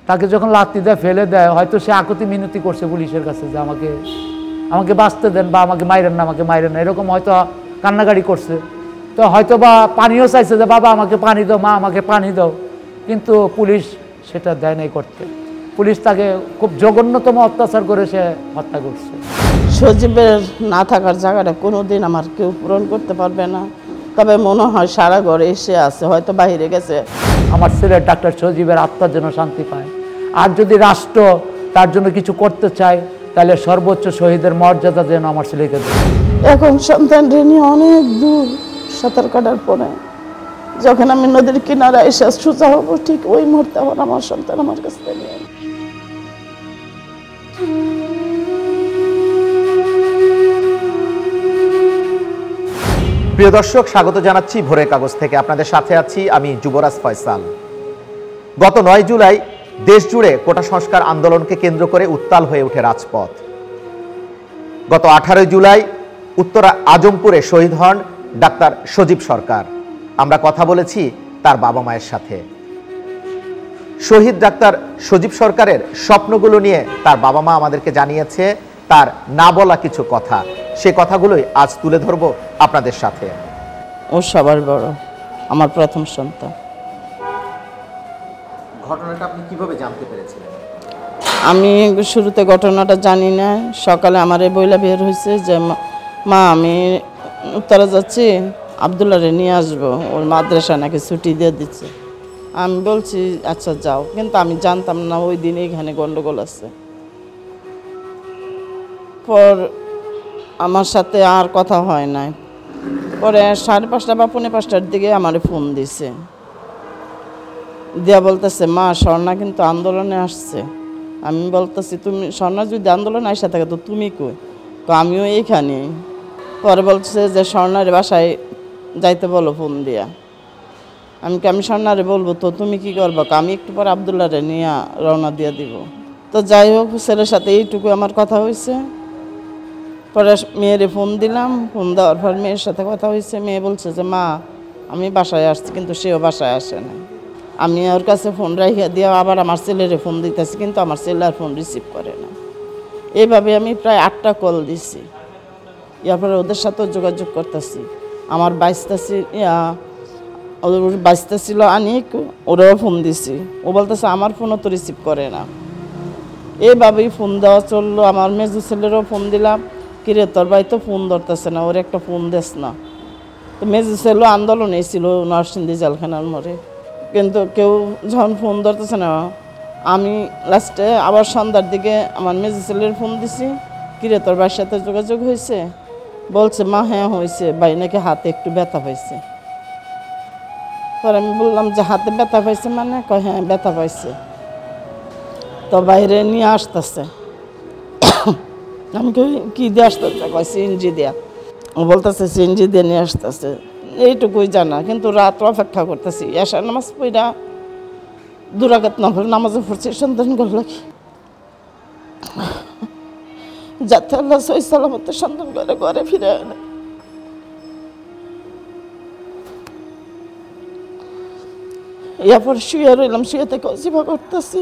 তাকে যখন লাথি দেয় ফেলে দেয়, হয়তো সে আকুতি মিনতি করছে পুলিশের কাছে যে আমাকে বাঁচতে দেন, বা আমাকে মাইরেন না, এরকম হয়তো কান্নাকাটি করছে। তো হয়তো বা পানিও চাইছে যে বাবা আমাকে পানি দাও, মা আমাকে পানি দাও, কিন্তু পুলিশ সেটা দেয় নাই করতে। পুলিশ তাকে খুব জঘন্যতম অত্যাচার করে সে হত্যা করছে। সজীবের না থাকার জায়গাটা কোনোদিন আমার কেউ পূরণ করতে পারবে না, তবে মনে হয় সারা ঘরে এসে আছে, হয়তো বাইরে গেছে। আমার ছেলে ডাক্তার সজীবের আত্মার জন্য শান্তি পায়। আর যদি রাষ্ট্র তার জন্য কিছু করতে চায়, তাহলে সর্বোচ্চ শহীদের মর্যাদা যেন আমার ছেলেকে দেয়। এখন সন্তানটা নিয়ে অনেক দূর সাঁতার কাটার পরে যখন আমি নদীর কিনারে এসে সোজা হবো, ঠিক ওই মুহূর্তে আমার সন্তান আমার কাছ থেকে নিয়ে। প্রিয় দর্শক, স্বাগত জানাচ্ছি ভোরের কাগজ থেকে। আপনাদের সাথে আছি আমি যুবরাজ ফয়সাল। গত 9 জুলাই দেশ জুড়ে কোটা সংস্কার আন্দোলনকে কেন্দ্র করে উত্তাল হয়ে ওঠে রাজপথ। গত 18 জুলাই উত্তরা আজমপুরে শহীদ হন ডাক্তার সজীব সরকার। আমরা কথা বলেছি তার বাবা মায়ের সাথে। শহীদ ডাক্তার সজীব সরকারের স্বপ্নগুলো নিয়ে তার বাবা মা আমাদেরকে জানিয়েছে তার না বলা কিছু কথা। সে কথাগুলোই আজ তুলে ধরব আপনাদের সাথে। ও সবার বড়, আমার প্রথম সন্তান। ঘটনাটা আপনি কিভাবে জানতে পেরেছিলেন? আমি শুরুতে ঘটনাটা জানি না। সকালে আমার এই বইলা বের হয়েছে যে মা আমি উত্তরা যাচ্ছি, আবদুল্লাহরে নিয়ে আসবো, ওর মাদ্রাসা নাকি ছুটি দিয়ে দিচ্ছে। আমি বলছি আচ্ছা যাও, কিন্তু আমি জানতাম না ওই দিনে এখানে গন্ডগোল আছে। পর আমার সাথে আর কথা হয় নাই। পরে 5:30 বা 5:45টার দিকে আমার ফোন দিছে, দিয়া বলতেছে মা স্বর্ণা কিন্তু আন্দোলনে আসছে। আমি বলতেছি তুমি স্বর্ণা যদি আন্দোলনে আসা থাকে তো তুমি কই? আমিও এইখানে। পরে বলছে যে স্বর্ণার বাসায় যাইতে বলো ফোন দিয়া। আমি স্বর্ণারে বলবো তো তুমি কি করবো? আমি একটু পর আবদুল্লাহরে নিয়ে রওনা দিয়ে দিব। তো যাই হোক, ছেলের সাথে এইটুকু আমার কথা হয়েছে। পরে মেয়েরে ফোন দিলাম, ফোন দেওয়ার পর মেয়ের সাথে কথা হয়েছে। মেয়ে বলছে যে মা আমি বাসায় আসছি, কিন্তু সেও বাসায় আসে না। আমি ওর কাছে ফোন রাখিয়া দিয়ে আবার আমার ছেলেরে ফোন দিতেছি, কিন্তু আমার ছেলে আর ফোন রিসিভ করে না। এইভাবে আমি প্রায় 8টা কল দিছি। এরপরে ওদের সাথেও যোগাযোগ করতেছি। আমার বাইশটা ছিল আনিক, ওরাও ফোন দিছি। ও বলতেছে আমার ফোনও তো রিসিভ করে না। এইভাবেই ফোন দেওয়া চললো। আমার মেজো ছেলেরও ফোন দিলাম, কিরে তোর ভাই তো ফোন ধরতেছে না, ওর একটা ফোন দেস না। তো মেজো ছেলেও আন্দোলনে ছিল নরসিংদী জেলখানার মোড়ে, কিন্তু কেউ যখন ফোন ধরতেছে না, আমি লাস্টে আবার সন্ধ্যার দিকে আমার মেজো ছেলের ফোন দিছি, কিরে তোর ভাইয়ের সাথে যোগাযোগ হয়েছে? বলছে মা হ্যাঁ হয়েছে, ভাই নাকি হাতে একটু ব্যথা পাইছে। পরে আমি বললাম যে হাতে ব্যথা পাইছে মানে? কয় হ্যাঁ ব্যথা পাইছে, তো বাইরে নিয়ে আসতেছে। আমি কি দিয়ে আসতেছে? কয় সিএনজি দিয়া। ও বলতেছে সিএনজি দিয়ে নিয়ে আসতেছে। এইটুকুই জানা, কিন্তু রাত অপেক্ষা করতেছি। এশার নামাজ পড়া 2 রাকাত নফল নামাজে পড়ছি সন্তান করল কি যাতে আল্লাহ সহি সালামতে সন্তান করে ঘরে ফিরে আনে। এরপর শুয়ে রইলাম, শুয়ে থেকে অজিফা করতেছি,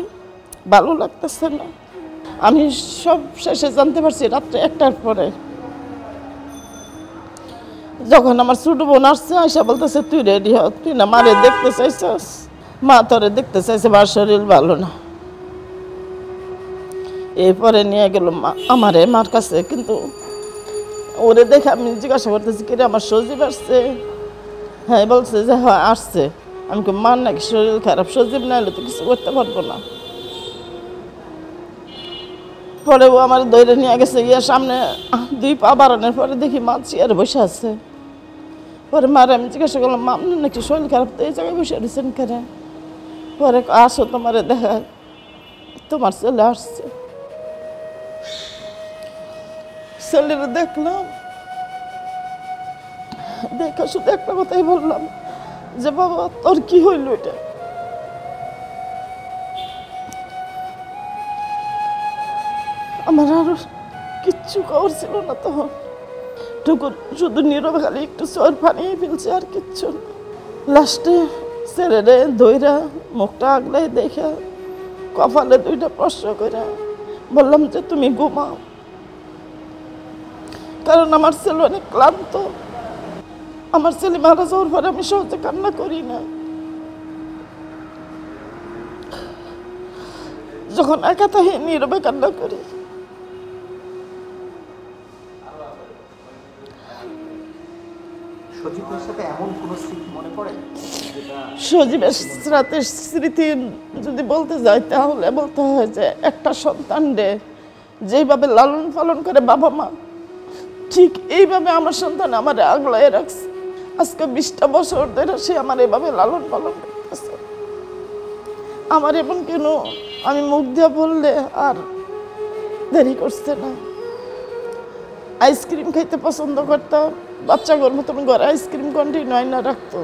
ভালো লাগতেছে না। আমি সব শেষে জানতে পারছি রাত্রে 1টার পরে, যখন আমার ছোট বোন আসছে আয়সা বলতেছে তুই রেডি হ, তুই না মারে দেখতে চাইছস? মা তোরে দেখতে চাইছে, মার শরীর ভালো না। এরপরে নিয়ে গেল আমারে মার কাছে, কিন্তু ওরে দেখে আমি জিজ্ঞাসা করতেছি কিরে আমার সজীব আসছে? হ্যাঁ বলছে যে হ্যাঁ আসছে। আমি মার নাকি শরীর খারাপ, সজীব না হলে তো কিছু করতে পারবো না। পরে ও আমার দৌড়ে নিয়ে গেছে, গিয়ে সামনে 2 পা বাড়ানোর পরে দেখি মা চেয়ারে বসে আছে। পরে মারে আমি জিজ্ঞাসা করলাম মা আপনার নাকি শরীর খারাপ, তো এই জায়গায় বসে রয়েছেন কেন? পরে আসো তোমারে দেখা, তোমার ছেলে আসছে। ছেলেরা দেখলাম, দেখা শুধু একটা কথাই বললাম যে বাবা তোর কি হইল? এটা আমার আরো কিচ্ছু খবর ছিল না তখন। টুকুর শুধু নীরবে খালি একটু চোর পানিয়ে ফেলছে, আর কিচ্ছু না। লাস্টে ছেলেরে ধইরা মুখটা আগলাই দেখা কপালে 2টা প্রশ্ন করে বললাম যে তুমি ঘুমাও, কারণ আমার ছেলে অনেক ক্লান্ত। আমার ছেলে মারা যাওয়ার পরে আমি সহজে কান্না করি না। যখন একা থাকি নীরবে কান্না করি। সজীবের সাথে এমন কোনো স্মৃতি মনে পড়ে? সজীবের রাতের স্মৃতি যদি বলতে যাই তাহলে বলতে হয় যে একটা সন্তানরে যেইভাবে লালন পালন করে বাবা মা, ঠিক এইভাবে আমার সন্তান আমার আগলায় রাখছে। আজকে 20টা বছর ধরে সে আমার এভাবে লালন পালন করতেছে। আমার এমন কেন আমি মুখ দিয়ে বললে আর দেরি করছে না। আইসক্রিম খাইতে পছন্দ করতাম, বাচ্চাগুলোর মতন ঘরে আইসক্রিম কন্টিনিউ না রাখতো।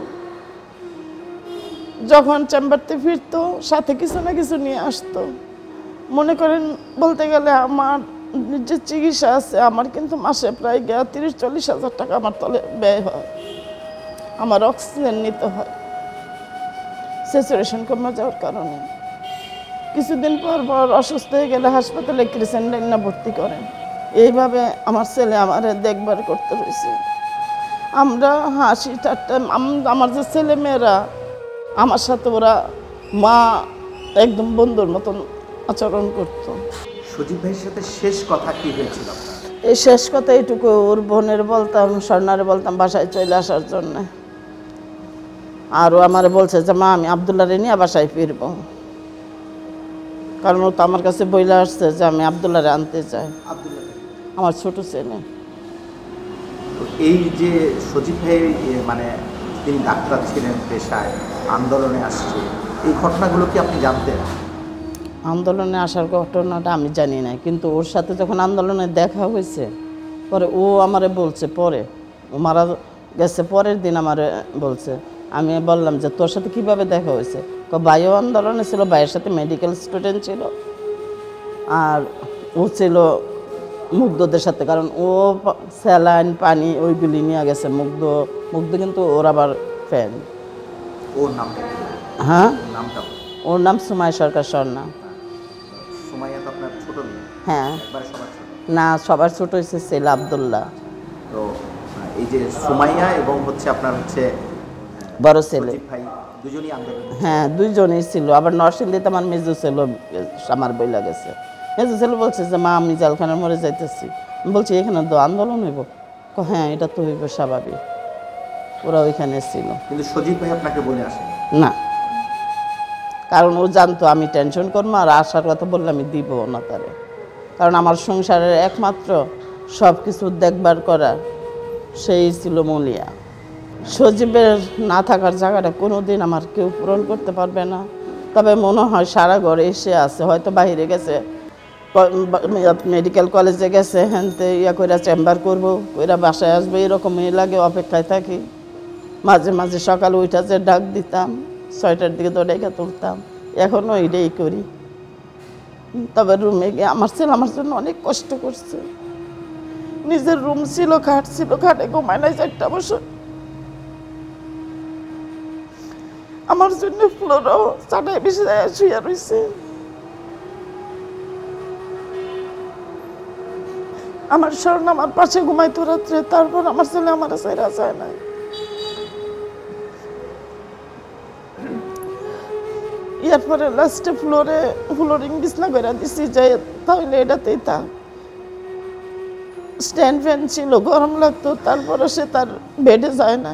যখন চেম্বারতে ফিরতো সাথে কিছু না কিছু নিয়ে আসতো। মনে করেন বলতে গেলে আমার যে চিকিৎসা আছে, আমার কিন্তু মাসে প্রায় 30-40 হাজার টাকা আমার তলে ব্যয় হয়। আমার অক্সিজেন নিতে হয় স্যাচুরেশন কমে যাওয়ার কারণে। কিছুদিন পর পর অসুস্থ হয়ে গেলে হাসপাতালে ক্রিসেন্টাইনা ভর্তি করেন। এইভাবে আমার ছেলে আমার দেখভাল করতে হয়েছে। আমরা হাসি ঠাট্টা, আমার যে ছেলে মেয়েরা আমার সাথে ওরা মা একদম বন্ধুর মতন আচরণ করত। সজীব ভাইয়ের সাথে শেষ কথা কি হয়েছিল আপনার? এই শেষ কথা এইটুকু, ওর বোনের বলতাম, স্বর্ণারে বলতাম বাসায় চলে আসার জন্য। আরও আমারে বলছে যে মা আমি আবদুল্লাহরে নিয়ে বাসায় ফিরবো, কারণ ও তো আমার কাছে বইলে আসছে যে আমি আবদুল্লাহরে আনতে চাই। আমার ছোট ছেলে। এই যে সজীব ভাই মানে তিনি ডাক্তার ছিলেন পেশায়, আন্দোলনে আসছে, এই ঘটনাগুলো কি আপনি জানতেন? আন্দোলনে আসার ঘটনাটা আমি জানি না, কিন্তু ওর সাথে যখন আন্দোলনে দেখা হয়েছে পরে ও আমারে বলছে, পরে ও মারা গেছে পরের দিন আমারে বলছে। আমি বললাম যে তোর সাথে কিভাবে দেখা হয়েছে? ভাইও আন্দোলনে ছিল, ভাইয়ের সাথে মেডিকেল স্টুডেন্ট ছিল, আর ও ছিল মুগ্ধদের সাথে, কারণ ও স্যালাইন পানি ওইগুলি নিয়ে গেছে। মুগ্ধ কিন্তু ওর আবার ফ্যান। ওর নামটা? হ্যাঁ, নামটা? ওর নাম সুমাইয়া সরকার স্বর্ণা। সুমাইয়া তো আপনার ছোট মেয়ে? হ্যাঁ। একবারে সবার ছোট? না, সবার ছোট হয়েছে ছেলে আবদুল্লাহ। তো এই যে সুমাইয়া এবং হচ্ছে আপনার হচ্ছে বড় ছেলে সজীব ভাই দুজনই আন্দোলন? হ্যাঁ, দুইজনই ছিল। আবার নরসিংদীতে আমার মেজো ছেলে আমার বইলা গেছে। মেজো ছেলে বলছে যে মা আমি জেলখানার মোড়ে যাইতেছি। আমি বলছি এখানে তো আন্দোলন হইব? হ্যাঁ, এটা তো হইব স্বাভাবিক। ওরা ওইখানে ছিল। কিন্তু সজীব ভাই আপনাকে বলে আসেন না, কারণ ও জানতো আমি টেনশন করবো, আর আসার কথা বললে আমি দিব না তারে। কারণ আমার সংসারের একমাত্র সব কিছু দেখবার করা সেই ছিল মলিয়া। সজীবের না থাকার জায়গাটা কোনো দিন আমার কেউ পূরণ করতে পারবে না। তবে মনে হয় সারা ঘরে এসে আছে, হয়তো বাইরে গেছে, মেডিকেল কলেজে গেছে, হ্যানতে ইয়া কইরা চেম্বার করবো, কইরা বাসায় আসবে, এরকমই লাগে। অপেক্ষায় থাকি। মাঝে মাঝে সকালে উঠা যে ডাক দিতাম, 6টার দিকে তো ডেকে তুলতাম, এখনও এটাই করি। তবে রুমে গিয়ে আমার ছেলে আমার জন্য অনেক কষ্ট করছে। নিজের রুম ছিল, খাট ছিল, খাটে ঘুমায় নাই 4টা বছর। আমার জন্য ফ্লোরও চাটাই বেশি শুয়ে রয়েছে। আমার স্বর্ণ আমার পাশে ঘুমাইতো রাত্রে, তারপর আমার ছেলে আমার ছেড়া যায় না। এরপরে লাস্টে ফ্লোরিং বিছনা করে দিছি, যাই তাহলে এটাতেই তা স্ট্যান্ড ফ্যান ছিল, গরম লাগতো, তারপরে সে তার বেডে যায় না।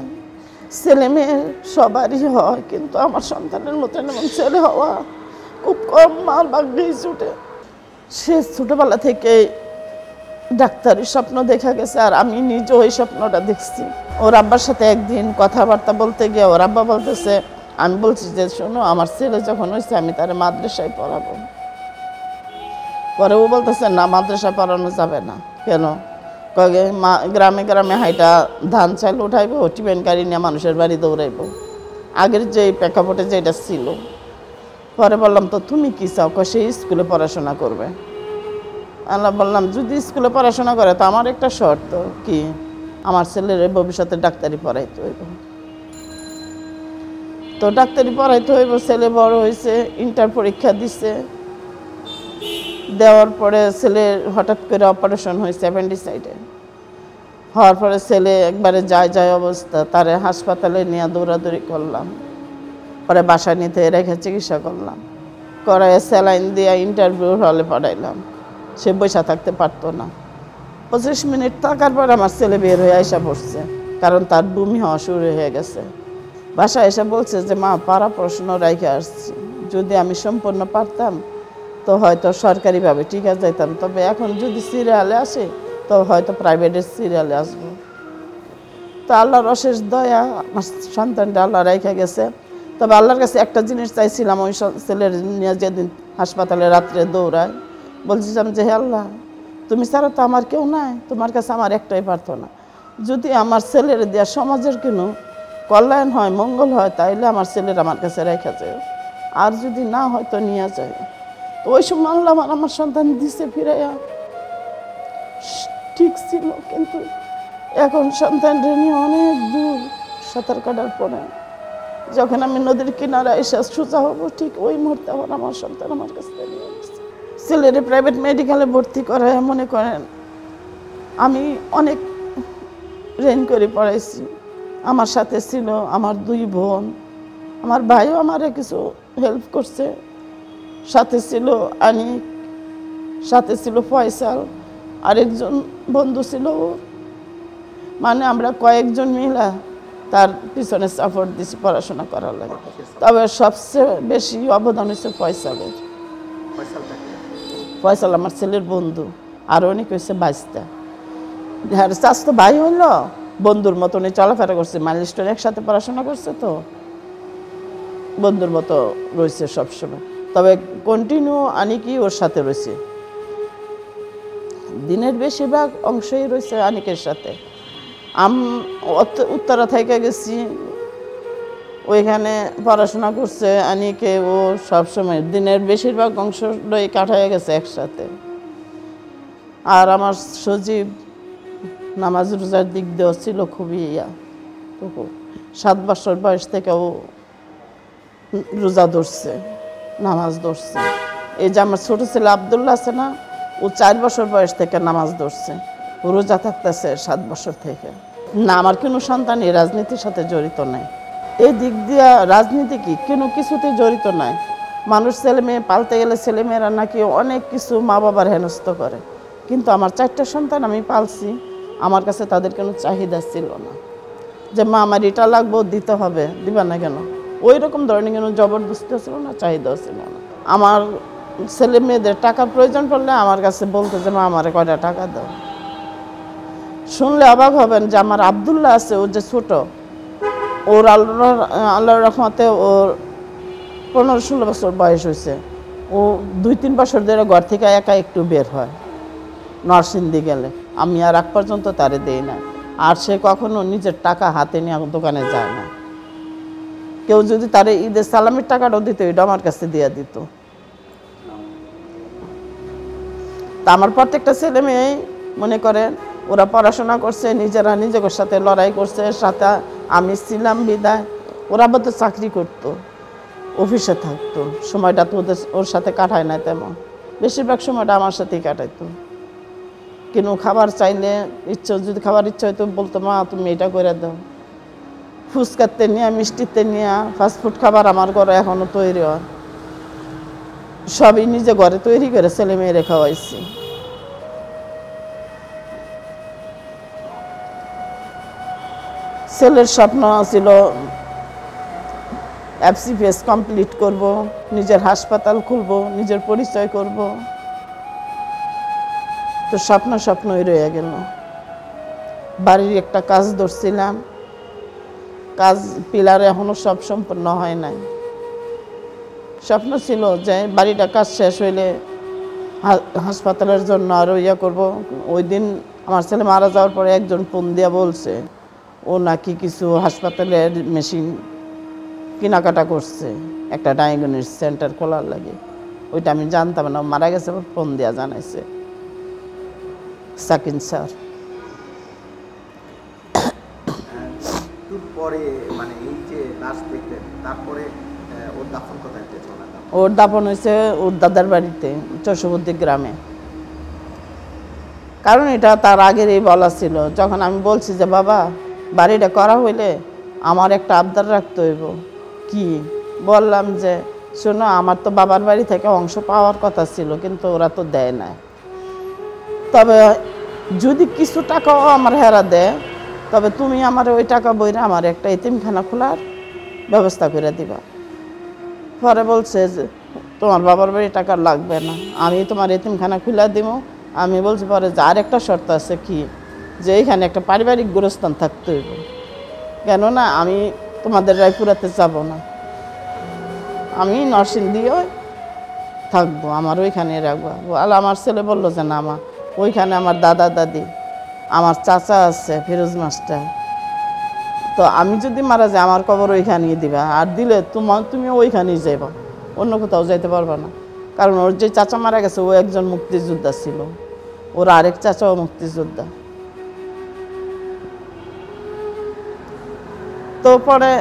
ছেলে মেয়ে সবারই হয়, কিন্তু আমার সন্তানের মতন এমন ছেলে হওয়া খুব কম। মার ভাগ্যেই ছুটে। সে ছোটবেলা থেকে ডাক্তারি স্বপ্ন দেখা গেছে, আর আমি নিজে ওই স্বপ্নটা দেখছি। ওর আব্বার সাথে একদিন কথাবার্তা বলতে গিয়ে ওর আব্বা বলতেছে, আমি বলছি যে শোনো আমার ছেলে যখন হয়েছে আমি তার মাদ্রাসায় পড়াবো। পরে ও বলতেছে না, মাদ্রাসায় পড়ানো যাবে না। কেন? কয়ে গ্রামে গ্রামে হাইটা ধান চাল উঠাইবো, টিফিন গাড়ি নিয়ে মানুষের বাড়ি দৌড়াইবো, আগের যে প্রেক্ষাপটে যেটা ছিল। পরে বললাম তো তুমি কি চাও? সে স্কুলে পড়াশোনা করবে। আল্লাহ বললাম যদি স্কুলে পড়াশোনা করে তো আমার একটা শর্ত কি, আমার ছেলের ভবিষ্যতে ডাক্তারি পড়াইতে হইব। তো ডাক্তারি পড়াইতে হইব। ছেলে বড় হয়েছে, ইন্টার পরীক্ষা দিছে, দেওয়ার পরে ছেলে হঠাৎ করে অপারেশন হয়েছে অ্যাপেন্ডিসাইডে। হওয়ার পরে ছেলে একবারে যায় অবস্থা, তারে হাসপাতালে নিয়ে দৌড়াদৌড়ি করলাম, পরে বাসায় নিতে রেখে চিকিৎসা করলাম, করায় স্যালাইন দিয়ে ইন্টারভিউ হলে পাঠাইলাম। সে বসে থাকতে পারতো না। 25 মিনিট থাকার পর আমার ছেলে বের হয়ে আইসা পড়ছে, কারণ তার বমি হওয়া শুরু হয়ে গেছে। বাসায় এসে বলছে যে মা, পাড়া প্রশ্ন রাইখে আসছি, যদি আমি সম্পূর্ণ পারতাম তো হয়তো সরকারিভাবে টিকা যাইতাম, তবে এখন যদি সিরিয়ালে আসে তো হয়তো প্রাইভেটের সিরিয়ালে আসবো। তো আল্লাহর অশেষ দয়া, আমার সন্তানটা আল্লাহ রাইখা গেছে। তবে আল্লাহর কাছে একটা জিনিস চাইছিলাম, ওই ছেলের নিয়ে যেদিন হাসপাতালে রাত্রে দৌড়ায়, বলছিলাম যে হে আল্লাহ, তুমি ছাড়া তো আমার কেউ নাই, তোমার কাছে আমার একটাই প্রার্থনা, যদি আমার ছেলের দেওয়া সমাজের কোনো কল্যাণ হয়, মঙ্গল হয়, তাইলে আমার ছেলের আমার কাছে রেখা যায়, আর যদি না হয় তো নিয়ে যায়। তো ওই সময় আল্লাহ আমার সন্তান দিছে ফিরাইয়া, ঠিক ছিল। কিন্তু এখন সন্তানটা নিয়ে অনেক দূর, সাঁতার কাটার পরে যখন আমি নদীর কিনারে এসে সোজা হবো, ঠিক ওই মুহূর্তে আবার আমার সন্তান আমার কাছে নিয়ে গেছে। ছেলের প্রাইভেট মেডিকেলে ভর্তি করায় মনে করেন আমি অনেক রেন করে পড়াইছি। আমার সাথে ছিল আমার 2 বোন, আমার ভাইও আমারে কিছু হেল্প করছে, সাথে ছিল আনিক, সাথে ছিল ফয়সাল, আরেকজন বন্ধু ছিল। মানে আমরা কয়েকজন মিলা তার পিছনে সাপোর্ট দিছি পড়াশোনা করার লাগে। তবে সবচেয়ে বেশি অবদান হয়েছে ফয়সালের। ফয়সাল আমার ছেলের বন্ধু, আর অনেক হয়েছে বাইস্তা। হ্যাঁ, চাচতো ভাই হইলো, বন্ধুর মতনই চলাফেরা করছে, মাইলস্টোন একসাথে পড়াশোনা করছে, তো বন্ধুর মতো রয়েছে সবসময়। তবে কন্টিনিউ আনিকই ওর সাথে রয়েছে, দিনের বেশিরভাগ অংশই রয়েছে আনিকের সাথে। উত্তরা থেকে গেছি, ওইখানে পড়াশোনা করছে আনিকে, ও সবসময় দিনের বেশিরভাগ অংশটাই কাটায় গেছে একসাথে। আর আমার সজীব নামাজ রোজার দিক দিয়েও ছিল খুবই 7 বছর বয়স থেকে ও রোজা ধরছে, নামাজ ধরছে। এই যে আমার ছোট ছেলে আবদুল্লাহ আছে না, ও 4 বছর বয়স থেকে নামাজ ধরছে, ও রোজা থাকতেছে 7 বছর থেকে। না, আমার কোনো সন্তান এই রাজনীতির সাথে জড়িত নাই। এই দিক দিয়ে রাজনীতি কি কোনো কিছুতে জড়িত নাই। মানুষ ছেলে মেয়ে পালতে গেলে ছেলেমেয়েরা নাকি অনেক কিছু মা বাবার হেনস্থ করে, কিন্তু আমার 4টা সন্তান আমি পালছি, আমার কাছে তাদের কোনো চাহিদা ছিল না যে মা আমার এটা লাগবো দিতে হবে, দিবা না কেন, ওই রকম ধরনের কোনো জবরদস্তি ছিল না, চাহিদাও ছিল না। আমার ছেলে মেয়েদের টাকার প্রয়োজন পড়লে আমার কাছে বলতো যে মা আমারে কয়টা টাকা দাও। শুনলে অবাক হবেন যে আমার আবদুল্লাহ আছে, ও যে ছোট, ওর আল্লাহর রহমতে ওর 15-16 বছর বয়স হয়েছে। ও 2-3 বছর ধরে ঘর থেকে একা একটু বের হয় নরসিংদী গেলে, আমি আর আগ পর্যন্ত তারে দেই না। আর সে কখনো নিজের টাকা হাতে নিয়ে দোকানে যায় না। কেউ যদি তারে ঈদের সালামের টাকাটাও দিত, এটা আমার কাছে দিয়ে দিত। তা আমার প্রত্যেকটা ছেলে মেয়ে মনে করেন ওরা পড়াশোনা করছে, নিজেরা নিজেদের সাথে লড়াই করছে, সাথে আমি ছিলাম বিদায়। ওরা বোধহয় চাকরি করতো, অফিসে থাকতো, সময়টা তো ওর সাথে কাটায় না তেমন, বেশিরভাগ সময়টা আমার সাথেই কাটাইতো। কিন্তু খাবার চাইলে যদি খাবার ইচ্ছা হয়তো বলতো মা তুমি এটা করে দাও। ফুচকাতে নিয়ে, মিষ্টিতে নিয়ে, ফাস্টফুড খাবার আমার ঘরে এখনো তৈরি হয়, সবই নিজে ঘরে তৈরি করে ছেলে মেয়েরে খাওয়াইছি। ছেলের স্বপ্ন ছিল FCPS কমপ্লিট করব, নিজের হাসপাতাল খুলব, নিজের পরিচয় করব। তো স্বপ্নই রয়ে গেল। বাড়ির একটা কাজ ধরছিলাম, কাজ পিলার এখনো সব সম্পূর্ণ হয় নাই। স্বপ্ন ছিল যে বাড়িটা কাজ শেষ হইলে হাসপাতালের জন্য আরও করব। ওই দিন আমার ছেলে মারা যাওয়ার পরে একজন ফোন দিয়ে বলছে ও নাকি কিছু হাসপাতালের মেশিন কেনাকাটা করছে একটা ডায়াগনস্টিক সেন্টার খোলার লাগে। ওইটা আমি জানতাম না, মারা গেছে, ফোন দিয়া জানাইছে সাকিন স্যার। পরে মানে এই যে লাশ দেখলেন, তারপরে ওর দাফন কোথায় হয়েছে? ওর দাফন হয়েছে ওর দাদার বাড়িতে চৌষবর্তী গ্রামে। কারণ এটা তার আগেরই বলা ছিল। যখন আমি বলছি যে বাবা বাড়িটা করা হইলে আমার একটা আবদার রাখতে হইব, কি বললাম যে শোনো, আমার তো বাবার বাড়ি থেকে অংশ পাওয়ার কথা ছিল, কিন্তু ওরা তো দেয় না। তবে যদি কিছু টাকাও আমার হেরা দেয়, তবে তুমি আমার ওই টাকা বইরা আমার একটা এতিমখানা খোলার ব্যবস্থা করে দিবা। পরে বলছে যে তোমার বাবার বাড়ি টাকা লাগবে না, আমি তোমার এতিমখানা খুলে দিব। আমি বলছি পরে যে আরেকটা শর্ত আছে, কি যে এইখানে একটা পারিবারিক গোরস্থান থাকতে হইব, কেননা আমি তোমাদের রায়পুরাতে যাব না, আমি নরসিংদীও থাকবো, আমার ওইখানে রাখবো। আর আমার ছেলে বললো যে না, মা ওইখানে আমার দাদা দাদি, আমার চাচা আছে ফিরোজ মাস্টার, তো আমি যদি মারা যাই আমার কবর ওইখানেই দিবা, আর দিলে তুমি ওইখানেই যাইবা, অন্য কোথাও যাইতে পারবা না। কারণ ওর যে চাচা মারা গেছে ও একজন মুক্তিযোদ্ধা ছিল, ওর আরেক চাচাও মুক্তিযোদ্ধা। তো পরে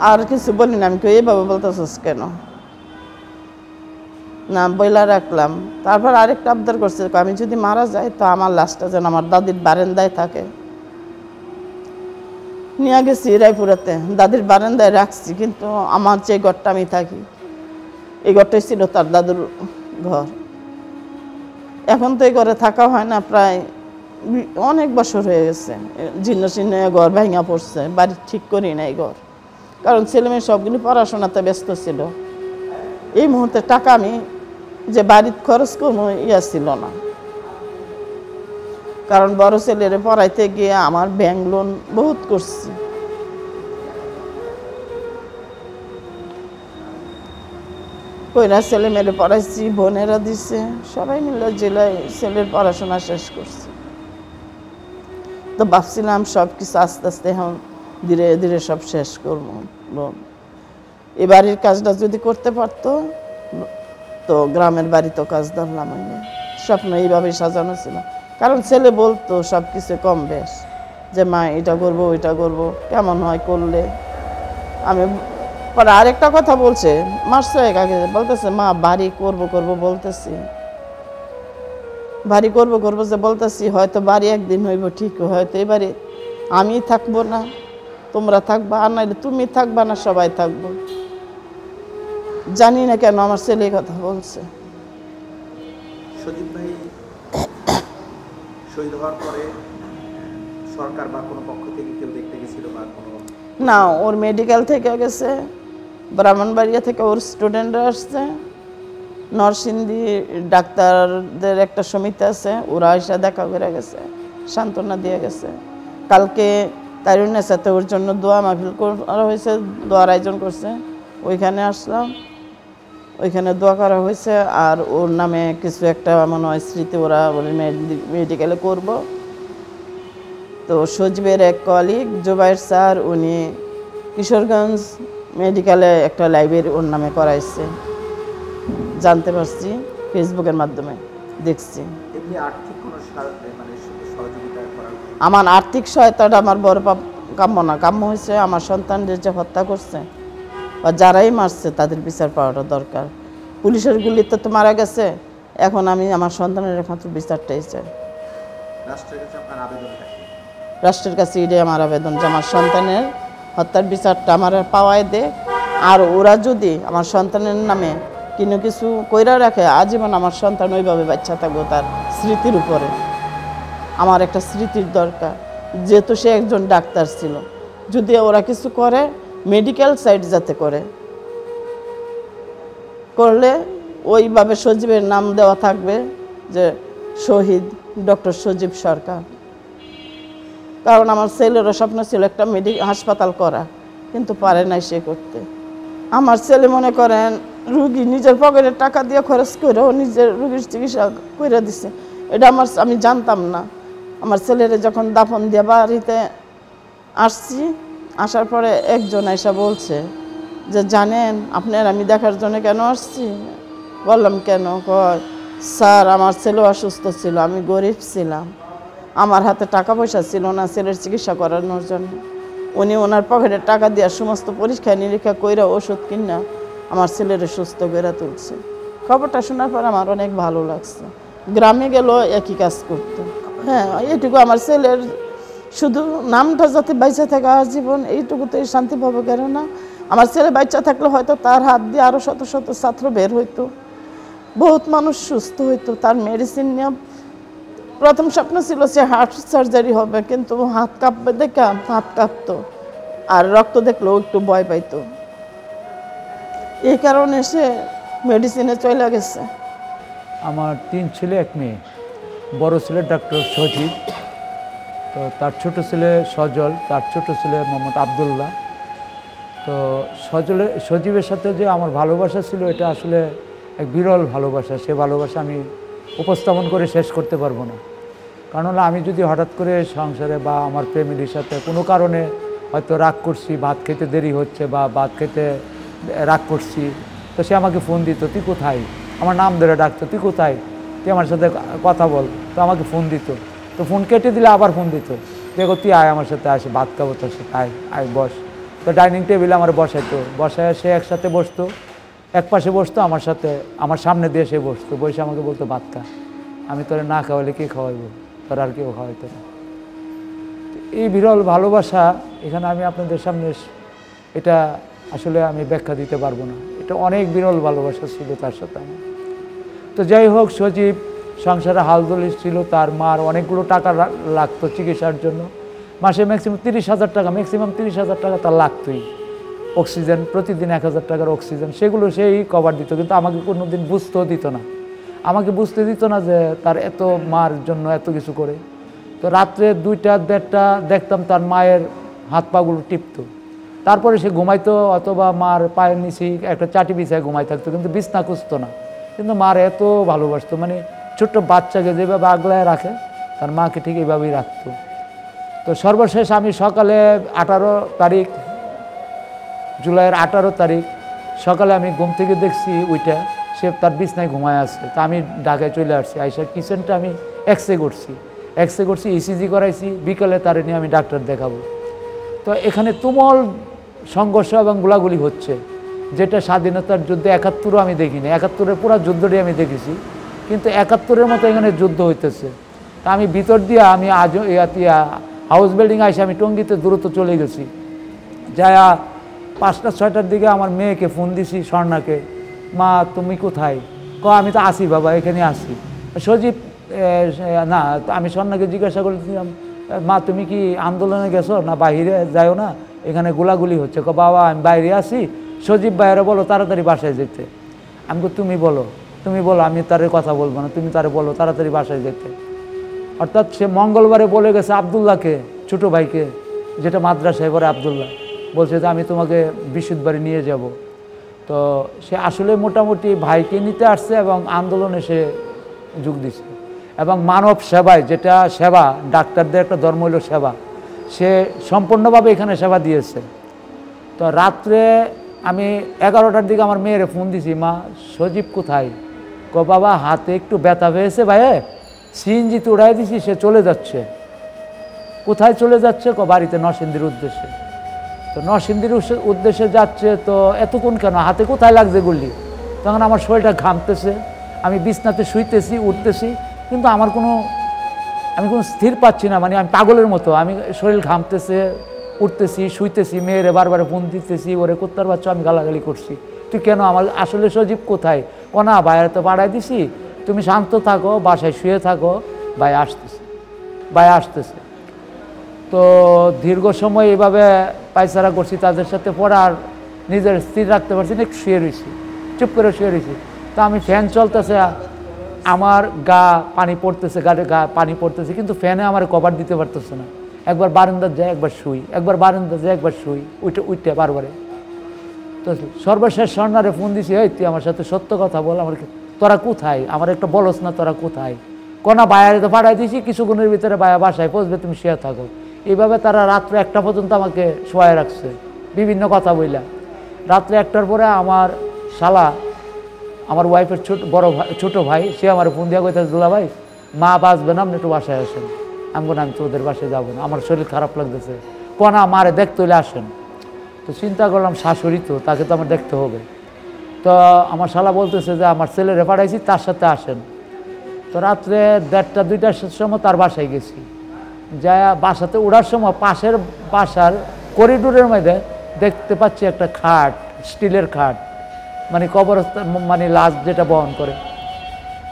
আর কিছু বলি না, আমি এইভাবে বলতেছিস কেন, না বইলা রাখলাম। তারপর আরেকটা আবদার করছে, আমি যদি মারা যাই তো আমার লাশটা যেন আমার দাদির বারান্দায় থাকে। নিয়ে গেছি রায়পুরাতে, দাদির বারান্দায় রাখছি, কিন্তু আমার যে ঘরটা আমি থাকি এই ঘরটাই ছিল তার দাদুর ঘর। এখন তো এই ঘরে থাকা হয় না, প্রায় অনেক বছর হয়ে গেছে, জীর্ণ শীর্ণ ঘর ভাঙা পড়ছে, বাড়ি ঠিক করি নাই ঘর, কারণ ছেলেমেয়ে সবগুলি পড়াশোনাতে ব্যস্ত ছিল। এই মুহূর্তে টাকা আমি যে বাড়ির খরচ করবো ইয়া ছিল না, কারণ বড় ছেলের পড়াইতে গিয়ে আমার ব্যাংক লোন বহুত করছি। কইরা ছেলে মেয়েরে পড়াইছি, বোনেরা দিছে, সবাই মিলে জেলায় ছেলের পড়াশোনা শেষ করছি। তো ভাবছিলাম সব কিছু আস্তে আস্তে এখন ধীরে ধীরে সব শেষ করবো। এ বাড়ির কাজটা যদি করতে পারতো তো গ্রামের বাড়িতেও কাজ ধরলাম। আমি স্বপ্ন এইভাবেই সাজানো ছিল, কারণ ছেলে বলতো সব কিছু কম বেশ, যে মা এটা করবো ওইটা করবো, কেমন হয় করলে। আমি পরে আরেকটা কথা বলছে, মাস ছয়েক আগে বলতেছে, মা বাড়ি করবো করবো বলতেছি, বাড়ি করবো করবো যে বলতেছি, হয়তো বাড়ি একদিন হইব ঠিক, হয়তো এবারে আমি থাকবো না, তোমরা থাকবা, আর নাইলে তুমি থাকবা না, সবাই থাকবো। জানি না কেন আমার ছেলে কথা বলছে। সজীব ভাই শহীদ হওয়ার পরে সরকার বা কোনো পক্ষ থেকে কেউ দেখতে গেছিল বা কোনো? না, ওর মেডিকেল থেকে গেছে, ব্রাহ্মণবাড়িয়া থেকে ওর স্টুডেন্টরা আসছে, নরসিংদী ডাক্তারদের একটা সমিতি আছে, ওরা এসে দেখা করে গেছে, সান্ত্বনা দিয়ে গেছে। কালকে তারুণ্যের সাথে ওর জন্য দোয়া মাহফিল করা হয়েছে, দোয়ার আয়োজন করছে, ওইখানে আসলাম, ওইখানে দোয়া করা হয়েছে। আর ওর নামে কিছু একটা মনে হয় স্মৃতি ওরা মেডিকেলে করব। তো সজীবের এক কলিগ জুবাইর স্যার, উনি কিশোরগঞ্জ মেডিকেলে একটা লাইব্রেরি ওর নামে করাইছে, জানতে পারছি ফেসবুকের মাধ্যমে দেখছি। এমনি আর্থিক কোনো মানে সহযোগিতা করার? আমার আর্থিক সহায়তাটা আমার বড় কাম্য না, কাম্য হয়েছে আমার সন্তানদের যে হত্যা করছে বা যারাই মারছে তাদের বিচার পাওয়াটা দরকার। পুলিশের গুলিতে তো মারা গেছে, এখন আমি আমার সন্তানের একমাত্র বিচারটাই চাই। রাষ্ট্রের কাছে আপনার আবেদনটা কি? রাষ্ট্রের কাছে এটাই আমার আবেদন, যে আমার সন্তানের হত্যার বিচারটা আমার পাওয়ায় দে। আর ওরা যদি আমার সন্তানের নামে কোনো কিছু কইরা রাখে, আজীবন আমার সন্তান ওইভাবে বাচ্চা থাকবো তার স্মৃতির উপরে। আমার একটা স্মৃতির দরকার, যেহেতু সে একজন ডাক্তার ছিল। যদি ওরা কিছু করে মেডিকেল সাইড যাতে করলে ওইভাবে সজীবের নাম দেওয়া থাকবে, যে শহীদ ডক্টর সজীব সরকার। কারণ আমার ছেলেরও স্বপ্ন ছিল একটা হাসপাতাল করা, কিন্তু পারে নাই সে করতে। আমার ছেলে মনে করেন রুগী নিজের পকেটের টাকা দিয়ে খরচ করে ও নিজের রুগীর চিকিৎসা করে দিছে, এটা আমি জানতাম না। আমার ছেলের যখন দাফন দিয়ে বাড়িতে আসছি, আসার পরে একজন এসে বলছে যে জানেন আপনার আমি দেখার জন্য কেন আসছি? বললাম কেন? কয় স্যার আমার ছেলে অসুস্থ ছিল, আমি গরিব ছিলাম, আমার হাতে টাকা পয়সা ছিল না ছেলের চিকিৎসা করানোর জন্য। উনি ওনার পকেটের টাকা দিয়ে সমস্ত পরীক্ষা নিরীক্ষা কইরা ওষুধ কিনা আমার ছেলের সুস্থ করে তুলছে। খবরটা শোনার পর আমার অনেক ভালো লাগছে। গ্রামে গেলেও একই কাজ করতো। হ্যাঁ, এইটুকু আমার ছেলের শুধু নামটা যাতে বাইচা থাকে জীবন, এইটুকুতেই শান্তি পাবো। কেননা আমার ছেলে বাচ্চা থাকলে হয়তো তার হাত দিয়ে আরও শত শত ছাত্র বের হইতো, বহুত মানুষ সুস্থ হইতো। তার মেডিসিন নিয়ে প্রথম স্বপ্ন ছিল সে হার্ট সার্জারি হবে, কিন্তু হাত কাঁপবে দেখে হাত কাঁপতো, আর রক্ত দেখলেও একটু ভয় পাইতো। এই কারণে সে মেডিসিনে চলে গেছে। আমার 3 ছেলে 1 মেয়ে। বড় ছেলে ডাক্তার সজীব, তো তার ছোট ছেলে সজল, তার ছোট ছেলে মোহাম্মদ আবদুল্লাহ। তো সজীবের সাথে যে আমার ভালোবাসা ছিল, এটা আসলে এক বিরল ভালোবাসা। সে ভালোবাসা আমি উপস্থাপন করে শেষ করতে পারবো না। কারণ হলো আমি যদি হঠাৎ করে সংসারে বা আমার ফ্যামিলির সাথে কোনো কারণে হয়তো রাগ করছি, ভাত খেতে দেরি হচ্ছে বা ভাত খেতে রাগ করছি, তো সে আমাকে ফোন দিত, তুই কোথায়, আমার নাম ধরে ডাকতো, তুই কোথায়, তুই আমার সাথে কথা বল, তো আমাকে ফোন দিত। তো ফোন কেটে দিলে আবার ফোন দিত, দেখো তুই আয় আমার সাথে, আসে ভাত খাবো তোর সাথে, আয় আয় বস। তো ডাইনিং টেবিলে আমার বসাইতো, বসায় সে একসাথে বসতো, এক পাশে বসতো আমার সাথে, আমার সামনে দিয়ে সে বসতো, বসে আমাকে বলতো ভাত খা। আমি তোরে না খাওয়াইলে কে খাওয়াইবো, তোর আর কেউ খাওয়াইতো না। এই বিরল ভালোবাসা এখানে আমি আপনাদের সামনে এটা আসলে আমি ব্যাখ্যা দিতে পারবো না। এটা অনেক বিরল ভালোবাসা ছিল তার সাথে আমার। তো যাই হোক, সজীব সংসারে হালদলি ছিল, তার মার অনেকগুলো টাকা লাগতো চিকিৎসার জন্য। মাসে ম্যাক্সিমাম 30,000 টাকা, ম্যাক্সিমাম 30,000 টাকা তার লাগতোই। অক্সিজেন প্রতিদিন 1,000 টাকার অক্সিজেন, সেগুলো সেই কভার দিত, কিন্তু আমাকে কোনো দিন বুঝতেও দিত না। আমাকে বুঝতে দিত না যে তার এত মার জন্য এত কিছু করে। তো রাত্রে 2টা 1:30টা দেখতাম তার মায়ের হাত পাগুলো টিপতো, তারপরে সে ঘুমাইতো, অথবা মার পায়ের নিচে একটা চাটি বিছায় ঘুমাই থাকতো, কিন্তু বিছনা খুঁজতো না। কিন্তু মার এত ভালোবাসতো, মানে ছোট্ট বাচ্চাকে যেভাবে আগলায় রাখে তার মাকে ঠিক এইভাবেই রাখতো। তো সর্বশেষ আমি সকালে 18 তারিখ, জুলাইয়ের 18 তারিখ সকালে আমি ঘুম থেকে দেখছি ওইটা সে তার বিছনায় ঘুমায় আছে। তা আমি ঢাকায় চলে আসছি, আইসার কিচেনটা আমি এক্সরে করছি, ইসিজি করাইছি। বিকালে তারে নিয়ে আমি ডাক্তার দেখাবো। তো এখানে তুমুল সংঘর্ষ এবং গোলাগুলি হচ্ছে, যেটা স্বাধীনতার যুদ্ধে 71-ও আমি দেখিনি। 71-এর পুরো যুদ্ধটি আমি দেখেছি, কিন্তু 71-এর মতো এখানে যুদ্ধ হইতেছে। তা আমি ভিতর দিয়ে আমি আজ হাউস বিল্ডিং আইসে আমি টঙ্গীতে দ্রুত চলে গেছি। যায়া 5টা 6টার দিকে আমার মেয়েকে ফোন দিছি, স্বর্ণাকে, মা তুমি কোথায়? আমি তো আসি বাবা, এখানে আসি। সজীব না, আমি স্বর্ণাকে জিজ্ঞাসা করেছিলাম, মা তুমি কি আন্দোলনে গেছো না বাইরে যাও না, এখানে গোলাগুলি হচ্ছে। বাবা আমি বাইরে আসি। সজীব বাইরে বলো তাড়াতাড়ি বাসায় যেতে। আমি তুমি বলো, আমি তার কথা বলবো না, তুমি তারে বলো তাড়াতাড়ি বাসায় যেতে। অর্থাৎ সে মঙ্গলবারে বলে গেছে আবদুল্লাহকে, ছোটো ভাইকে, যেটা মাদ্রাসায় পড়ে আবদুল্লাহ, বলছে যে আমি তোমাকে বিশুদ্ধবাড়ি নিয়ে যাব। তো সে আসলে মোটামুটি ভাইকে নিতে আসছে এবং আন্দোলনে সে যোগ দিছে। এবং মানব সেবায়, যেটা সেবা, ডাক্তারদের একটা ধর্ম হলো সেবা, সে সম্পূর্ণভাবে এখানে সেবা দিয়েছে। তো রাত্রে আমি 11টার দিকে আমার মেয়েরে ফোন দিছি, মা সজীব কোথায়? বাবা হাতে একটু ব্যথা পেয়েছে ভাই, সিএনজিতে উড়াই দিছি, সে চলে যাচ্ছে। কোথায় চলে যাচ্ছে? বাড়িতে নরসিংদীর উদ্দেশ্যে। তো নরসিংদীর উদ্দেশ্যে যাচ্ছে। তো এতক্ষণ কেন, হাতে কোথায় লাগছে গুলি? তখন আমার শরীরটা ঘামতেছে, আমি বিছনাতে শুইতেছি, উঠতেছি, কিন্তু আমি কোনো স্থির পাচ্ছি না, মানে আমি পাগলের মতো, আমি শরীর ঘামতেছে, উঠতেছি, শুইতেছি, মেয়েরে বারবার ফোন দিতেছি, ওরে কুত্তার বাচ্চা আমি গালাগালি করছি, তুই কেন, আমার আসলে সজীব কোথায়? না বাইরে তো পাঠাই দিছি, তুমি শান্ত থাকো, বাসায় শুয়ে থাকো, ভাই আসতেছে। তো দীর্ঘ সময় এভাবে পায়চারা করছি তাদের সাথে, পরে আর নিজের স্থির রাখতে পারছি না, শুয়ে রয়েছি, চুপ করে শুয়ে রয়েছি। তা আমি ফ্যান চলতেছে, আমার গা পানি পড়তেছে, কিন্তু ফ্যানে আমার কভার দিতে পারতেছে না। একবার বারান্দার যায়, একবার শুই, একবার বারান্দার যায়, একবার শুই, উইটে বারবারে। তো সর্বশেষ স্বর্ণারে ফোন দিছি, এই তুই আমার সাথে সত্য কথা বল, তোরা কোথায়, আমার একটা বলস না, তোরা কোথায়? কোনা বাইরে তো পাঠাই দিয়েছি, কিছুক্ষণের ভিতরে বাসায় পৌঁছবে, তুমি শুয়ে থাকো। এইভাবে তারা রাত্রে 1টা পর্যন্ত আমাকে শোয়ায় রাখছে, বিভিন্ন কথা বললাম। রাত্রে 1টার পরে আমার শালা, আমার ওয়াইফের ছোটো ভাই, সে আমার ফোন দিয়া কইতেছে, দুলা ভাই মা বাঁচবে না, আপনি একটু বাসায় আসেন। আমি তো ওদের বাসায় যাবো না, আমার শরীর খারাপ লাগতেছে। মারে দেখতে হইলে আসেন। তো চিন্তা করলাম, শাশুড়ি তো, তাকে তো আমার দেখতে হবে। তো আমার শালা বলতেছে যে আমার ছেলেরে পাঠাইছি, তার সাথে আসেন। তো রাত্রে 1:30 2টার সময় তার বাসায় গেছি। যা বাসাতে ওঠার সময় পাশের বাসার করিডোরের মধ্যে দেখতে পাচ্ছি একটা খাট, স্টিলের খাট, মানে কবরস্থান, মানে লাশ যেটা বহন করে।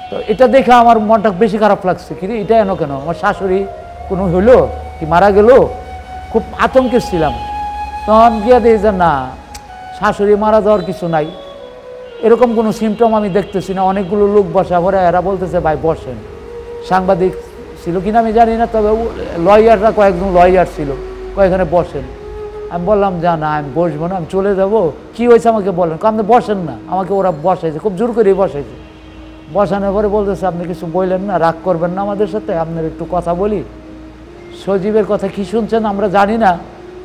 তো এটা দেখে আমার মনটা বেশি খারাপ লাগছে, কি এটা এনো কেন, আমার শাশুড়ি কোনো হলো কি মারা গেল, খুব আতঙ্কে ছিলাম। তখন গিয়ে দিই যে না, শাশুড়ি মারা যাওয়ার কিছু নাই, এরকম কোনো সিমটম আমি দেখতেছি না। অনেকগুলো লোক বসা পরে এরা বলতেছে ভাই বসেন। সাংবাদিক ছিল কিনা আমি জানি না, তবে লয়াররা কয়েকজন লয়ার ছিল, কয়েকখানে বসেন। আমি বললাম যা না, আমি বসবো না, আমি চলে যাব। কি হয়েছে আমাকে বলেন। আপনি বসেন না, আমাকে ওরা বসাইছে, খুব জোর করেই বসাইছে। বসানোর পরে বলতেছে আপনি কিছু বললেন না, রাগ করবেন না আমাদের সাথে, আপনার একটু কথা বলি। সজীবের কথা কি শুনছেন আমরা জানি না,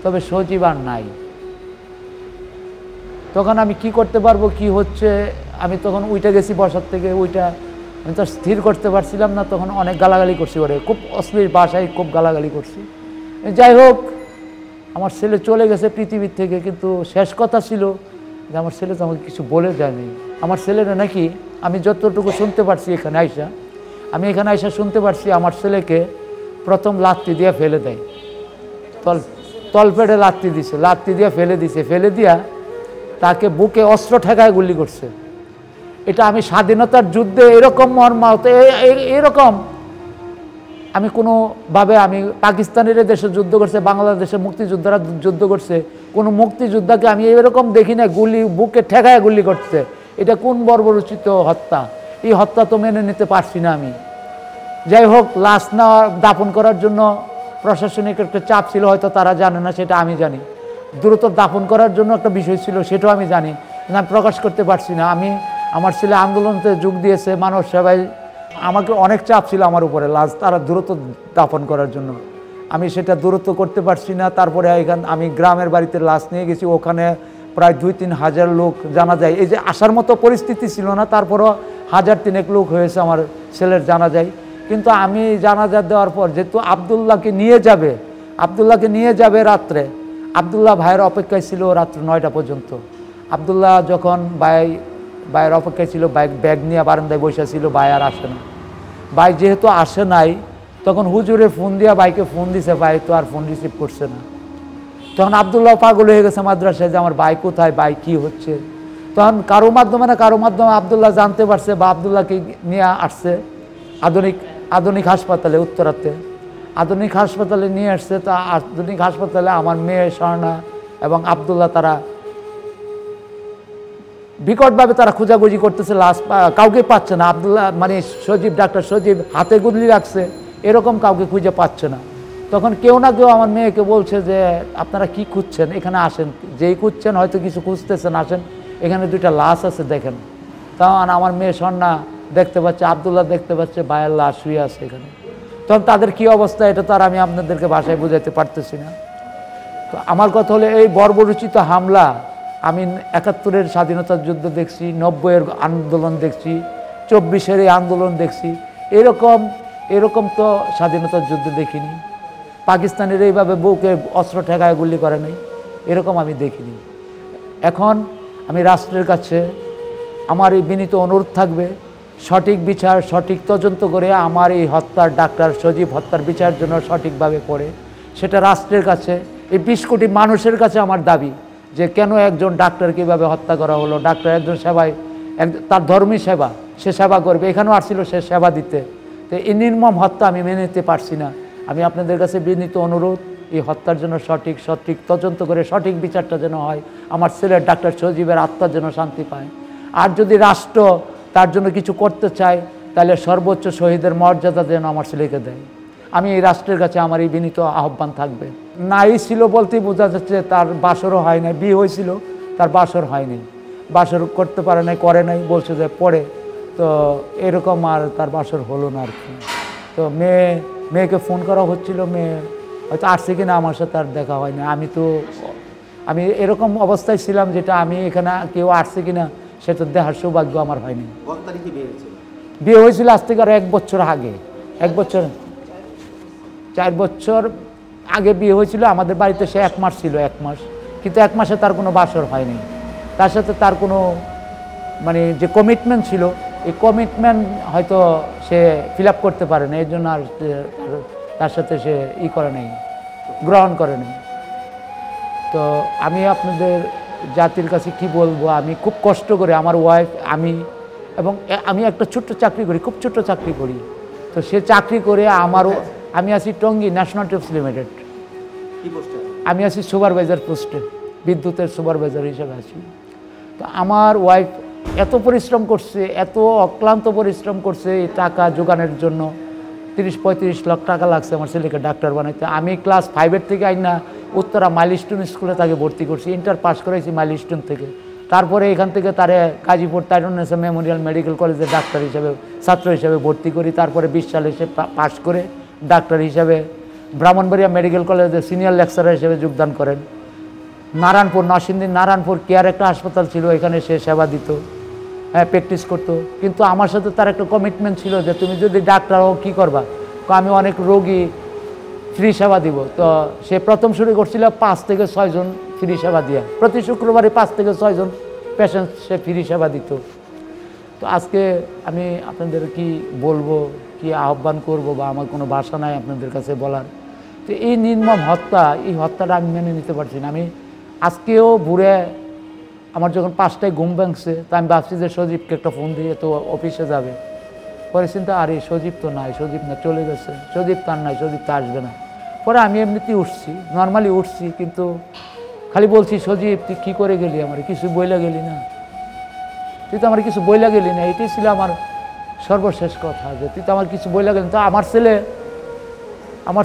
তবে সজীব আর নাই। তখন আমি কি করতে পারবো, কি হচ্ছে, আমি তখন উইটা গেছি বসার থেকে, উইটা আমি তো স্থির করতে পারছিলাম না। তখন অনেক গালাগালি করছি, ওরে খুব অশ্লীল ভাষায় খুব গালাগালি করছি। যাই হোক, আমার ছেলে চলে গেছে পৃথিবীর থেকে, কিন্তু শেষ কথা ছিল যে আমার ছেলে তো আমাকে কিছু বলে যায়নি। আমার ছেলেরা নাকি, আমি যতটুকু শুনতে পারছি এখানে আইসা শুনতে পারছি, আমার ছেলেকে প্রথম লাত্তি দিয়ে ফেলে দেয়, তলপেটে লাত্তি দিছে, লাত্তি দিয়ে ফেলে দিছে, ফেলে দিয়া তাকে বুকে অস্ত্র ঠেকায় গুলি করছে। এটা আমি স্বাধীনতার যুদ্ধে এরকম মর্মাহত, এরকম আমি কোনোভাবে, আমি পাকিস্তানের দেশে যুদ্ধ করছে, বাংলাদেশের মুক্তিযোদ্ধারা যুদ্ধ করছে, কোনো মুক্তিযোদ্ধাকে আমি এরকম দেখি না গুলি বুকে ঠেকায় গুলি করছে। এটা কোন বর্বরোচিত হত্যা, এই হত্যা তো মেনে নিতে পারছি না আমি। যাই হোক, লাশ না দাফন করার জন্য প্রশাসনিক একটা চাপ ছিল, হয়তো তারা জানে না, সেটা আমি জানি। দ্রুত দাফন করার জন্য একটা বিষয় ছিল, সেটাও আমি জানি, কিন্তু আমি প্রকাশ করতে পারছি না। আমার ছেলে আন্দোলনতে যোগ দিয়েছে, মানব সেবায়, আমাকে অনেক চাপ ছিল আমার উপরে, লাশ তারা দ্রুত দাফন করার জন্য, আমি সেটা দ্রুত করতে পারছি না। তারপরে আমি গ্রামের বাড়িতে লাশ নিয়ে গেছি, ওখানে প্রায় 2-3 হাজার লোক জানা যায়, এই যে আসার মতো পরিস্থিতি ছিল না, তারপরও 1,000-3 লোক হয়েছে আমার ছেলের জানা যায়। কিন্তু আমি জানাজা দেওয়ার পর যেহেতু আবদুল্লাহকে নিয়ে যাবে রাত্রে, আবদুল্লাহ ভাইয়ের অপেক্ষায় ছিল রাত্র 9টা পর্যন্ত। আবদুল্লাহ যখন ভাইয়ের অপেক্ষায় ছিল, ব্যাগ নিয়ে বারান্দায় বসে ছিল, ভাই আর আসে না। ভাই যেহেতু আসে নাই, তখন হুজুরে ফোন দিয়া ভাইকে ফোন দিছে, ভাই তো আর ফোন রিসিভ করছে না। তখন আবদুল্লাহ পাগল হয়ে গেছে মাদ্রাসায় যে আমার ভাই কোথায়, ভাই কি হচ্ছে। তখন কারো মাধ্যমে আবদুল্লাহ জানতে পারছে, বা আবদুল্লাহকে নিয়ে আসছে আধুনিক হাসপাতালে, উত্তরাতে আধুনিক হাসপাতালে নিয়ে আসছে। তা আধুনিক হাসপাতালে আমার মেয়ে স্বর্ণা এবং আবদুল্লাহ তারা বিকটভাবে তারা খোঁজাখুঁজি করতেছে, লাশ কাউকে পাচ্ছে না। আবদুল্লাহ মানে সজীব, ডাক্তার সজীব হাতে গুলি রাখছে, এরকম কাউকে খুঁজে পাচ্ছে না। তখন কেউ না কেউ আমার মেয়েকে বলছে যে আপনারা কি খুঁজছেন, এখানে আসেন, যেই খুঁজছেন হয়তো কিছু খুঁজতেছেন, আসেন, এখানে 2টা লাশ আছে দেখেন। তখন আমার মেয়ে স্বর্ণা দেখতে পাচ্ছে, আবদুল্লাহ দেখতে পাচ্ছে ভাইয়ের লাশ শুয়ে আছে এখানে। তখন তাদের কি অবস্থা, এটা তো আর আমি আপনাদেরকে ভাষায় বোঝাতে পারতেছি না। তো আমার কথা হলো, এই বর্বরোচিত হামলা আমি 71-এর স্বাধীনতার যুদ্ধ দেখছি, 90-এর আন্দোলন দেখছি, 24-এর এই আন্দোলন দেখছি, এরকম তো স্বাধীনতার যুদ্ধ দেখিনি। পাকিস্তানের এইভাবে বুকে অস্ত্র ঠেকায় গুলি করে নাই, এরকম আমি দেখিনি। এখন আমি রাষ্ট্রের কাছে আমার এই বিনীত অনুরোধ থাকবে, সঠিক বিচার, সঠিক তদন্ত করে আমার এই হত্যার, ডাক্তার সজীব হত্যার বিচার জন্য সঠিকভাবে করে সেটা রাষ্ট্রের কাছে, এই 20 কোটি মানুষের কাছে আমার দাবি যে কেন একজন ডাক্তার কীভাবে হত্যা করা হলো। ডাক্তার একজন সেবায়, তার ধর্মী সেবা, সে সেবা করবে, এখানেও আসছিল সে সেবা দিতে। তো এই নির্মম হত্যা আমি মেনে নিতে পারছি না। আমি আপনাদের কাছে বিনীত অনুরোধ, এই হত্যার জন্য সঠিক তদন্ত করে সঠিক বিচারটা যেন হয়, আমার ছেলের ডাক্তার সজীবের আত্মার যেন শান্তি পায়। আর যদি রাষ্ট্র তার জন্য কিছু করতে চায়, তাহলে সর্বোচ্চ শহীদের মর্যাদা যেন আমার ছেলেকে দেয়। আমি এই রাষ্ট্রের কাছে আমার এই বিনীত আহ্বান থাকবে। নাই ছিল বলতেই বোঝা যাচ্ছে, তার বাসরও হয় নাই, বিয়ে হয়েছিল, তার বাসর হয়নি, বাসর করতে পারে নাই, করে নাই, বলছে যে পরে, তো এরকম আর তার বাসর হলো না আর কি। তো মেয়েকে ফোন করা হচ্ছিল, মেয়ে হয়তো আসছে কিনা, আমার সাথে আর দেখা হয় না। আমি এরকম অবস্থায় ছিলাম যেটা আমি এখানে কেউ আসছে কিনা সেটা দেখার সৌভাগ্য আমার হয়নি। বিয়ে হয়েছিল আজ থেকে আর 1 বছর আগে, 4 বছর আগে বিয়ে হয়েছিল। আমাদের বাড়িতে সে 1 মাস ছিল, 1 মাস, কিন্তু 1 মাসে তার কোনো বাসর হয়নি, তার সাথে তার কোনো মানে যে কমিটমেন্ট ছিল, এই কমিটমেন্ট হয়তো সে ফিল আপ করতে পারে না, এর জন্য আর তার সাথে সে করে নাই, গ্রহণ করে নাই। তো আমি আপনাদের জাতির কাছে কি বলবো, আমি খুব কষ্ট করে আমার ওয়াইফ, আমি একটা ছোট্ট চাকরি করি, খুব ছোট্ট চাকরি করি। তো সে চাকরি করে আমি আছি টঙ্গী ন্যাশনাল টিউবস লিমিটেড, আমি আছি সুপারভাইজার পোস্টে, বিদ্যুতের সুপারভাইজার হিসেবে আছি। তো আমার ওয়াইফ এত পরিশ্রম করছে, এত অক্লান্ত পরিশ্রম করছে এই টাকা জোগানোর জন্য। 30-35 লাখ টাকা লাগছে আমার ছেলেকে ডাক্তার বানাইতে। আমি ক্লাস 5 থেকে আইনা উত্তরা মাইলস্টোন স্কুলে তাকে ভর্তি করছি, ইন্টার পাস করাইছি মাইলস্টোন থেকে। তারপরে এখান থেকে তারে গাজীপুর তাইরুন্নেসা মেমোরিয়াল মেডিকেল কলেজে ডাক্তার হিসেবে, ছাত্র হিসেবে ভর্তি করি। তারপরে 20 সালে সে পাস করে ডাক্তার হিসেবে ব্রাহ্মণবাড়িয়া মেডিকেল কলেজে সিনিয়র লেকচারার হিসেবে যোগদান করেন। নারায়ণপুর, নরসিংদী নারায়ণপুর কেয়ার একটা হাসপাতাল ছিল, এখানে সে সেবা দিত, হ্যাঁ প্র্যাকটিস করতো। কিন্তু আমার সাথে তার একটা কমিটমেন্ট ছিল যে তুমি যদি ডাক্তার হও কী করবা, আমি অনেক রোগী ফ্রি সেবা দিব। তো সে প্রথম শুরু করছিল 5 থেকে 6 জন ফ্রি সেবা দিয়া, প্রতি শুক্রবারে 5 থেকে 6 জন পেশেন্ট সে ফ্রি সেবা দিত। তো আজকে আমি আপনাদের কি বলবো, কি আহ্বান করব, বা আমার কোনো ভাষা নাই আপনাদের কাছে বলার। তো এই নির্মম হত্যা, এই হত্যাটা আমি মেনে নিতে পারছি না। আমি আজকেও ভোরে আমার যখন 5টায় ঘুম ভাঙছে, তা আমি ভাবছি যে সজীবকে একটা ফোন দিয়ে তো অফিসে যাবে। পরে চিন্তা, আরে সজীব তো নাই, সজীব না চলে গেছে, সজীব তার নাই, সজীব তো আসবে না। পরে আমি এমনিতেই উঠছি, নর্মালি উঠছি, কিন্তু খালি বলছি সজীব তুই কী করে গেলি, আমার কিছু বইলা গেলি না, তুই তো আমার কিছু বইলা গেলি না। এটাই ছিল আমার সর্বশেষ কথা, যে তুই তো আমার কিছু বইলা গেলি। তো আমার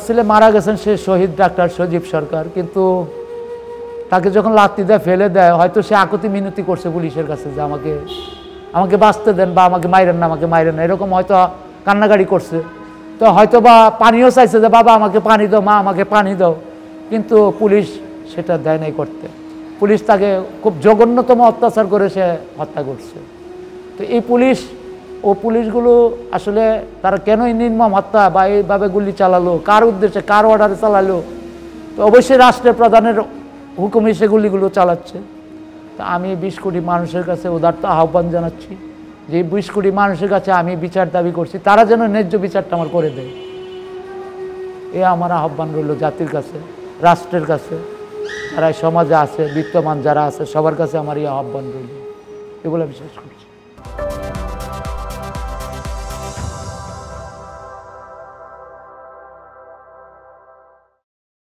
ছেলে মারা গেছেন, সে শহীদ ডাক্তার সজীব সরকার। কিন্তু তাকে যখন লাত্তি দেয়, ফেলে দেয়, হয়তো সে আকুতি মিনতি করছে পুলিশের কাছে যে আমাকে বাঁচতে দেন, বা আমাকে মাইরেন না, এরকম হয়তো কান্নাকাড়ি করছে। তো হয়তো বা পানিও চাইছে যে বাবা আমাকে পানি দাও, মা আমাকে পানি দাও, কিন্তু পুলিশ সেটা দেয় নাই করতে। পুলিশ তাকে খুব জঘন্যতম অত্যাচার করে সে হত্যা করছে। তো এই পুলিশগুলো আসলে তারা কেন এই নির্মম হত্যা বা এইভাবে গুলি চালালো, কার উদ্দেশ্যে, কার অর্ডারে চালালো? তো অবশ্যই রাষ্ট্রের প্রধানের হুকুমে সেগুলিগুলো চালাচ্ছে। তা আমি 20 কোটি মানুষের কাছে উদারত আহ্বান জানাচ্ছি যে 20 কোটি মানুষের কাছে আমি বিচার দাবি করছি, তারা যেন ন্যায্য বিচারটা আমার করে দেয়। এ আমার আহ্বান রইল জাতির কাছে, রাষ্ট্রের কাছে, যারা সমাজে আছে, বিত্তমান যারা আছে, সবার কাছে আমার এই আহ্বান রইল। এগুলো বিশ্বাস করছি।